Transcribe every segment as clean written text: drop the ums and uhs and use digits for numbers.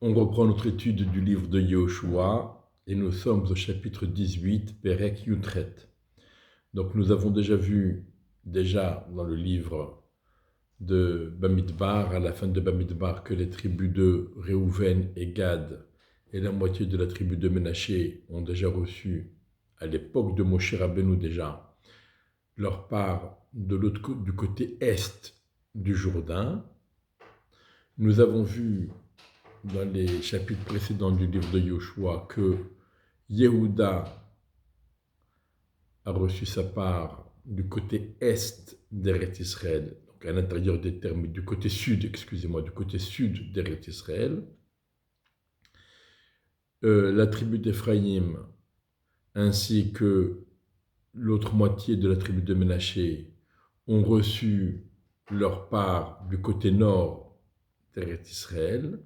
On reprend notre étude du livre de Yehoshua et nous sommes au chapitre 18, Perek Yutret. Donc nous avons déjà vu dans le livre de Bamidbar, à la fin de Bamidbar, que les tribus de Réhouven et Gad et la moitié de la tribu de Ménaché ont déjà reçu, à l'époque de Moshe Rabbeinu déjà, leur part du côté est du Jourdain. Nous avons vu dans les chapitres précédents du livre de Yoshua que Yehuda a reçu sa part du côté est d'Eretz Israël, donc à l'intérieur des termes, du côté sud d'Eretz Israël. La tribu d'Éphraïm ainsi que l'autre moitié de la tribu de Ménaché ont reçu leur part du côté nord d'Eretz Israël.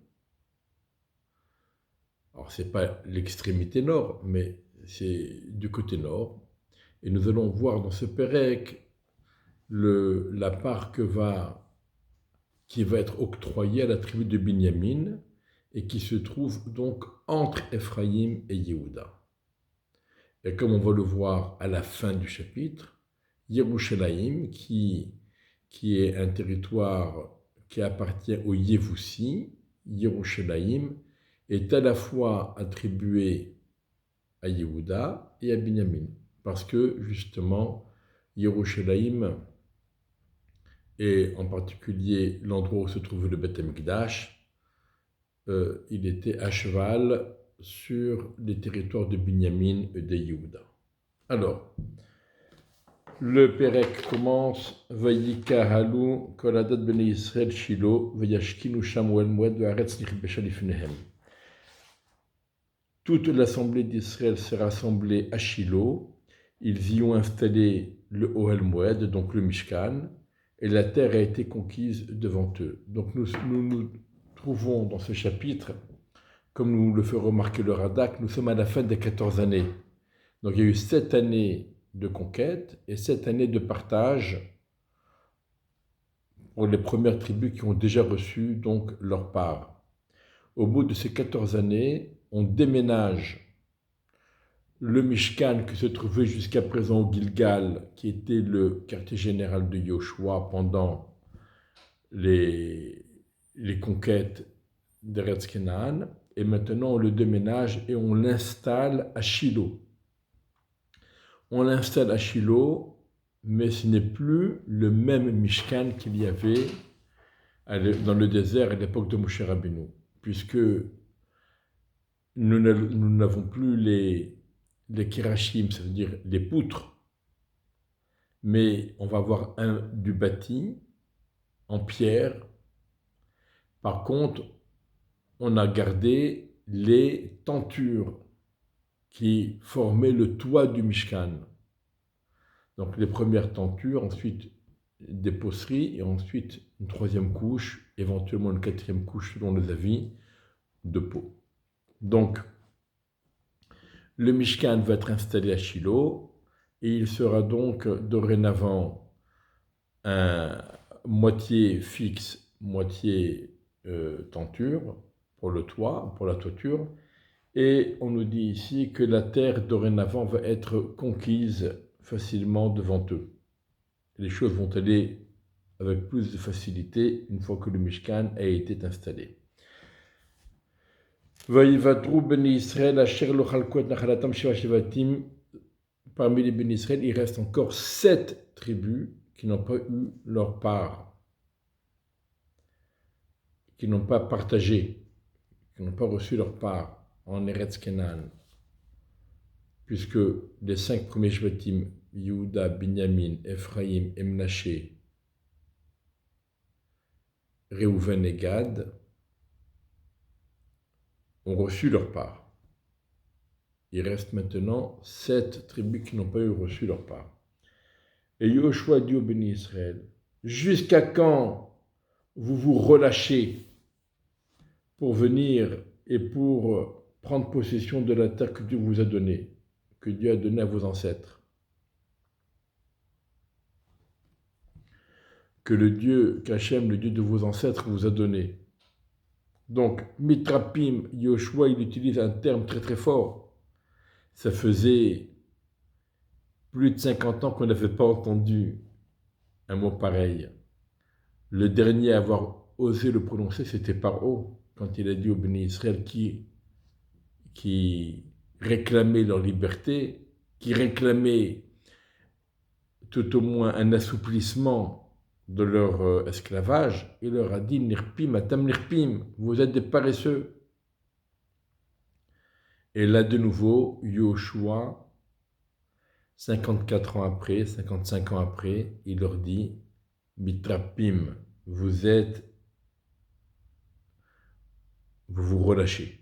Alors, ce n'est pas l'extrémité nord, mais c'est du côté nord. Et nous allons voir dans ce Pérec la part qui va être octroyée à la tribu de Binyamin et qui se trouve donc entre Ephraïm et Yehuda. Et comme on va le voir à la fin du chapitre, Yerushalayim, qui est un territoire qui appartient au Yevoussi, Yerushalayim, est à la fois attribué à Yehuda et à Binyamin. Parce que, justement, Yerushalayim, et en particulier l'endroit où se trouve le Beth Amikdash, il était à cheval sur les territoires de Binyamin et de Yehuda. Alors, le Pérec commence Vayika Halou, Koladat Bnei Israël Shilo, Vayashkinu Shamuel Moued, Varetz Nichbesha Lifnehem. Toute l'assemblée d'Israël s'est rassemblée à Shilo. Ils y ont installé le Ohel Moed, donc le Mishkan, et la terre a été conquise devant eux. Donc nous trouvons dans ce chapitre, comme nous le fait remarquer le Radak, nous sommes à la fin des 14 années. Donc il y a eu 7 années de conquête et 7 années de partage pour les premières tribus qui ont déjà reçu donc leur part. Au bout de ces 14 années, on déménage le Mishkan qui se trouvait jusqu'à présent au Gilgal, qui était le quartier général de Yoshua pendant les conquêtes d'Eretz Kenaan, et maintenant on le déménage et on l'installe à Shiloh. On l'installe à Shiloh, mais ce n'est plus le même Mishkan qu'il y avait dans le désert à l'époque de Moshe Rabbeinu, puisque nous n'avons plus les kirachim, ça veut dire les poutres, mais on va avoir du bâti en pierre. Par contre, on a gardé les tentures qui formaient le toit du Mishkan. Donc les premières tentures, ensuite des poceries, et ensuite une troisième couche, éventuellement une quatrième couche selon les avis, de peau. Donc, le Mishkan va être installé à Shiloh, et il sera donc dorénavant moitié fixe, moitié tenture pour le toit, pour la toiture. Et on nous dit ici que la terre dorénavant va être conquise facilement devant eux. Les choses vont aller avec plus de facilité une fois que le Mishkan a été installé. Vayivadru Bnei Israël asher lo chalku et nachalatam sheva shevatim. Parmi les Bnei Israël, il reste encore 7 tribus qui n'ont pas eu leur part, qui n'ont pas partagé, qui n'ont pas reçu leur part en Eretz Kenan, puisque les 5 premiers Shvatim, Yehuda, Binyamin, Ephraïm et Menaché, Réhouven et Gad, ont reçu leur part. Il reste maintenant 7 tribus qui n'ont pas eu reçu leur part. Et Yoshua dit au béni Israël, jusqu'à quand vous vous relâchez pour venir et pour prendre possession de la terre que Dieu vous a donnée, que Dieu a donnée à vos ancêtres, que qu'Hachem, le Dieu de vos ancêtres, vous a donné. Donc, Mitrapim, Yoshua, il utilise un terme très très fort. Ça faisait plus de 50 ans qu'on n'avait pas entendu un mot pareil. Le dernier à avoir osé le prononcer, c'était Paro, quand il a dit aux bénis Israël qui réclamaient leur liberté, qui réclamaient tout au moins un assouplissement de leur esclavage, il leur a dit Nirpim, Atam Nirpim, vous êtes des paresseux. Et là, de nouveau, Yoshua, 54 ans après, 55 ans après, il leur dit Mitrapim, vous vous relâchez.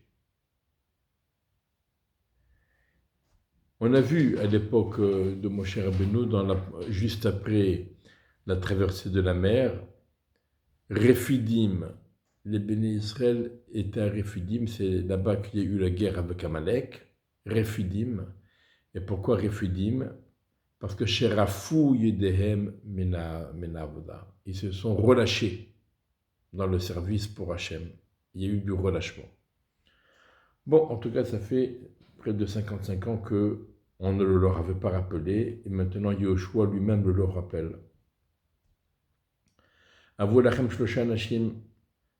On a vu à l'époque de Moshe Rabbeinu, juste après la traversée de la mer, Rephidim. Les bénis Israël étaient à Rephidim, c'est là-bas qu'il y a eu la guerre avec Amalek. Rephidim. Et pourquoi Rephidim? Parce que Sherafou Yedehem Menavoda. Ils se sont relâchés dans le service pour Hachem. Il y a eu du relâchement. Bon, en tout cas, ça fait près de 55 ans qu'on ne le leur avait pas rappelé, et maintenant Yehoshua lui-même le leur rappelle. Avolachem Shlosha Nashim,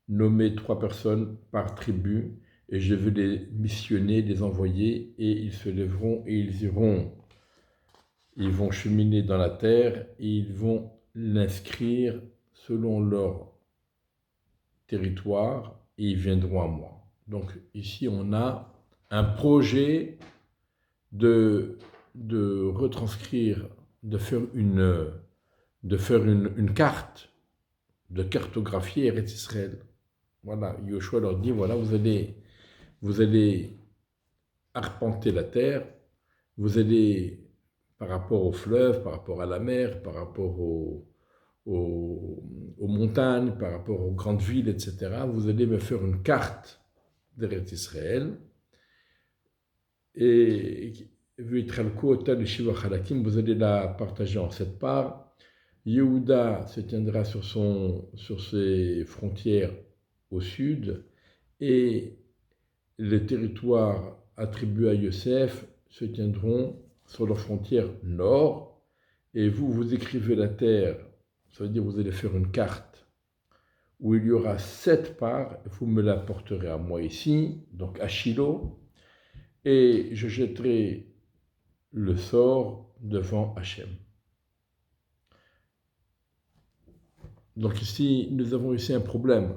nommer 3 personnes par tribu, et je vais les missionner, les envoyer, et ils se lèveront et ils iront. Ils vont cheminer dans la terre et ils vont l'inscrire selon leur territoire et ils viendront à moi. Donc ici on a un projet de retranscrire, de faire une carte, de cartographier Eretz Israël. Voilà, Yoshua leur dit, voilà, vous allez arpenter la terre, vous allez, par rapport aux fleuves, par rapport à la mer, par rapport aux montagnes, par rapport aux grandes villes, etc., vous allez me faire une carte d'Eretz Israël, et vous allez la partager en 7 parts. Yehuda se tiendra sur ses frontières au sud, et les territoires attribués à Yosef se tiendront sur leurs frontières nord, et vous écrivez la terre, ça veut dire vous allez faire une carte où il y aura 7 parts, vous me la porterez à moi ici, donc à Shiloh, et je jetterai le sort devant Hachem. Donc ici, nous avons ici un problème,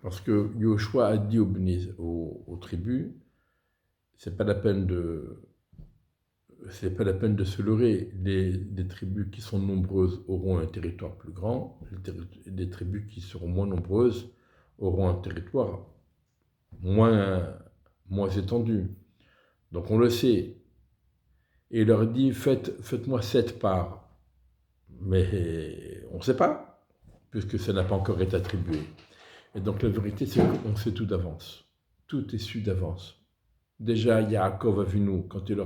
parce que Yoshua a dit aux tribus, c'est pas la peine de se leurrer. Les tribus qui sont nombreuses auront un territoire plus grand, les tribus qui seront moins nombreuses auront un territoire moins étendu. Donc on le sait. Et il leur dit, faites-moi 7 parts. Mais on ne sait pas, puisque ça n'a pas encore été attribué. Et donc la vérité, c'est qu'on sait tout d'avance. Tout est su d'avance. Déjà, Yaakov Avinu, quand il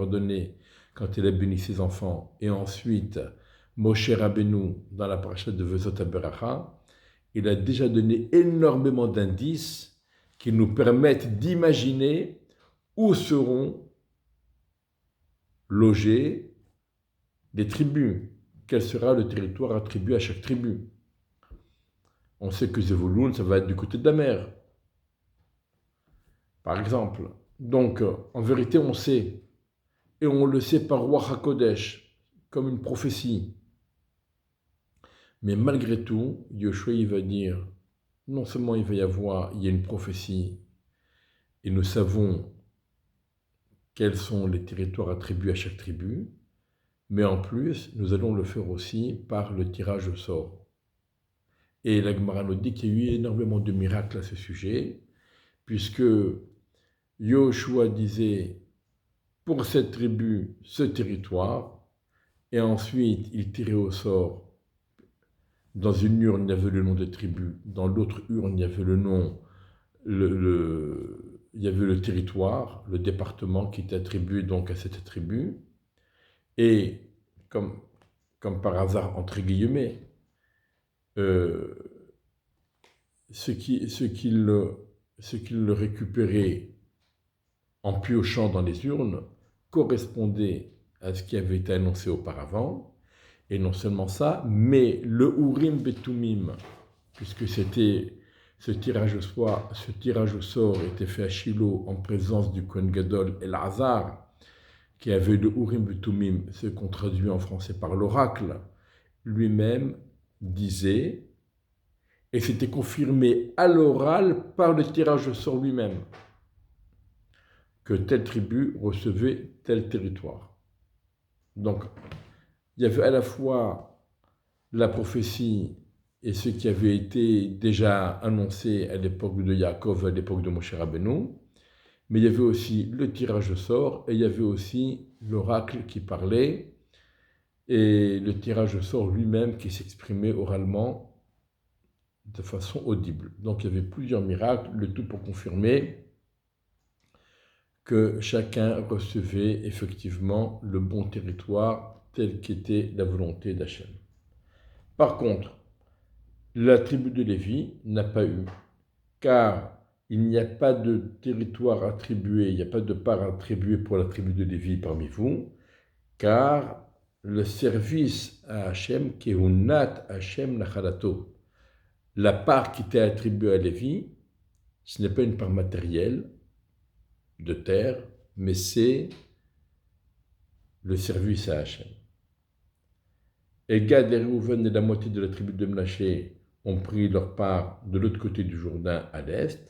a béni ses enfants, et ensuite Moshe Rabbeinu dans la paracha de Vezot HaBeracha, il a déjà donné énormément d'indices qui nous permettent d'imaginer où seront logées les tribus, quel sera le territoire attribué à chaque tribu. On sait que Zevulun, ça va être du côté de la mer, par exemple. Donc, en vérité, on sait, et on le sait par Ruach HaKodesh, comme une prophétie. Mais malgré tout, Yoshua, il va dire, non seulement il y a une prophétie, et nous savons quels sont les territoires attribués à chaque tribu, mais en plus, nous allons le faire aussi par le tirage au sort. Et la Gemara nous dit qu'il y a eu énormément de miracles à ce sujet, puisque Yoshua disait, pour cette tribu, ce territoire, et ensuite il tirait au sort. Dans une urne, il y avait le nom des tribus, dans l'autre urne, il y avait il y avait le territoire, le département qui était attribué donc à cette tribu, et comme par hasard, entre guillemets, ce qu'il récupérait en piochant dans les urnes correspondait à ce qui avait été annoncé auparavant. Et non seulement ça, mais le Urim Betumim, puisque c'était ce tirage au sort était fait à Shiloh en présence du Kohen Gadol El-Hazar, qui avait le Urim Betumim, ce qu'on traduit en français par l'oracle, lui-même disait, et c'était confirmé à l'oral par le tirage au sort lui-même, que telle tribu recevait tel territoire. Donc, il y avait à la fois la prophétie et ce qui avait été déjà annoncé à l'époque de Yaakov, à l'époque de Moshe Rabbeinu, mais il y avait aussi le tirage au sort et il y avait aussi l'oracle qui parlait et le tirage au sort lui-même qui s'exprimait oralement de façon audible. Donc il y avait plusieurs miracles, le tout pour confirmer que chacun recevait effectivement le bon territoire tel qu'était la volonté d'Hachem. Par contre, la tribu de Lévi n'a pas eu, car il n'y a pas de territoire attribué, il n'y a pas de part attribuée pour la tribu de Lévi parmi vous, car le service à Hachem, qui est Unat Hachem Nachalato, la part qui était attribuée à Lévi, ce n'est pas une part matérielle de terre, mais c'est le service à Hachem. Et Gad et Reuven et la moitié de la tribu de Menaché ont pris leur part de l'autre côté du Jourdain à l'est,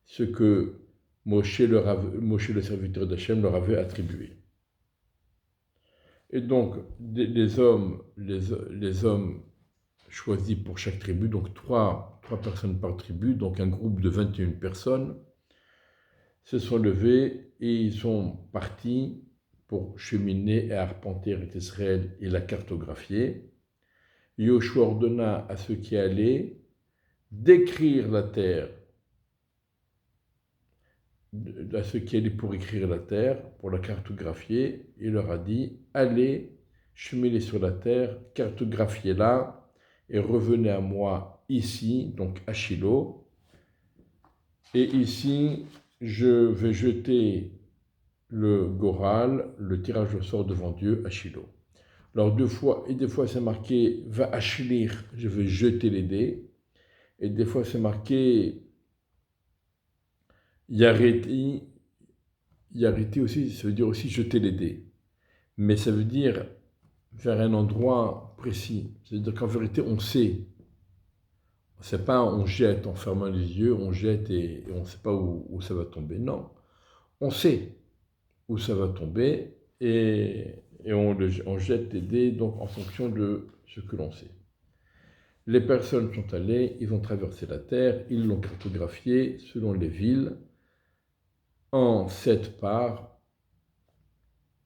ce que Moshe, le serviteur d'Hachem, leur avait attribué. Et donc, les hommes choisis pour chaque tribu, donc trois personnes par tribu, donc un groupe de 21 personnes, se sont levés et ils sont partis pour cheminer et arpenter Israël et la cartographier. Yoshua ordonna à ceux qui allaient d'écrire la terre, à ceux qui allaient pour écrire la terre, pour la cartographier, il leur a dit, allez, cheminez sur la terre, cartographiez-la, et revenez à moi ici, donc à Shiloh, et ici, je vais jeter le Goral, le tirage au sort devant Dieu à Shiloh. Alors des fois c'est marqué « va ashlir », je vais jeter les dés, et des fois c'est marqué « yareti », aussi, ça veut dire aussi jeter les dés. Mais ça veut dire vers un endroit précis. C'est-à-dire qu'en vérité, on sait. C'est pas on jette en fermant les yeux, on jette et on ne sait pas où ça va tomber. Non, on sait où ça va tomber et on jette les dés donc en fonction de ce que l'on sait. Les personnes sont allées, ils ont traversé la terre, ils l'ont cartographiée selon les villes en 7 parts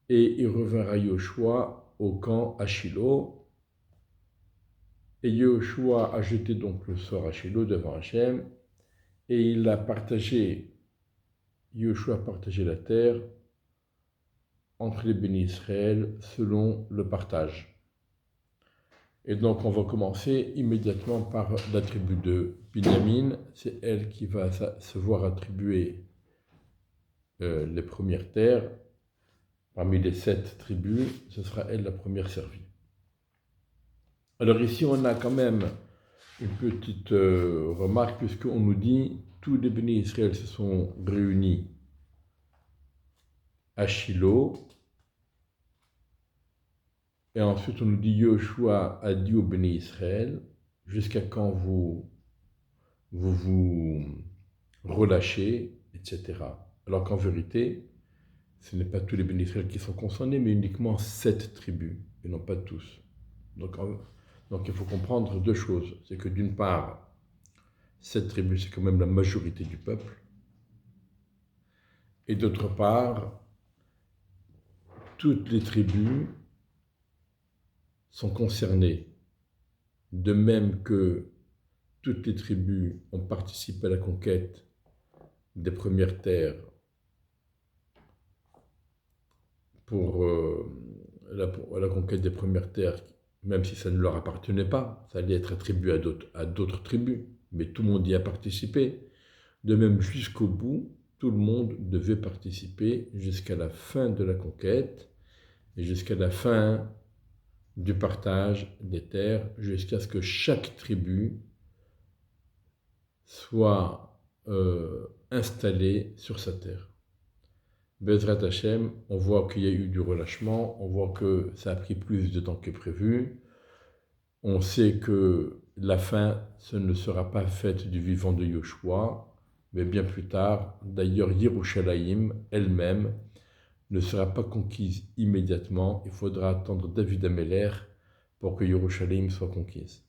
et il revinrent à Yoshua au camp à Shiloh. Et Yoshua a jeté donc le sort à Shiloh devant Hachem et il a partagé, Yoshua a partagé la terre entre les bénis Israël selon le partage. Et donc on va commencer immédiatement par la tribu de Binyamin, c'est elle qui va se voir attribuer les premières terres. Parmi les 7 tribus, ce sera elle la première servie. Alors ici on a quand même une petite remarque puisqu'on nous dit tous les bénis Israël se sont réunis à Shiloh. Et ensuite, on nous dit Yoshua a dit au béni Israël, jusqu'à quand vous relâchez, etc. Alors qu'en vérité, ce n'est pas tous les bénis Israël qui sont concernés, mais uniquement 7 tribus, et non pas tous. Donc il faut comprendre 2 choses. C'est que d'une part, 7 tribus, c'est quand même la majorité du peuple. Et d'autre part, toutes les tribus sont concernés, de même que toutes les tribus ont participé à la conquête des premières terres pour la conquête des premières terres, même si ça ne leur appartenait pas, ça allait être attribué à d'autres tribus. mais tout le monde y a participé. De même, jusqu'au bout, tout le monde devait participer jusqu'à la fin de la conquête et jusqu'à la fin du partage des terres, jusqu'à ce que chaque tribu soit installée sur sa terre. Bezrat Hashem, on voit qu'il y a eu du relâchement, on voit que ça a pris plus de temps que prévu. On sait que la fin, ce ne sera pas faite du vivant de Yoshua, mais bien plus tard. D'ailleurs, Yerushalayim elle-même ne sera pas conquise immédiatement. Il faudra attendre David Améler pour que Yerushalayim soit conquise.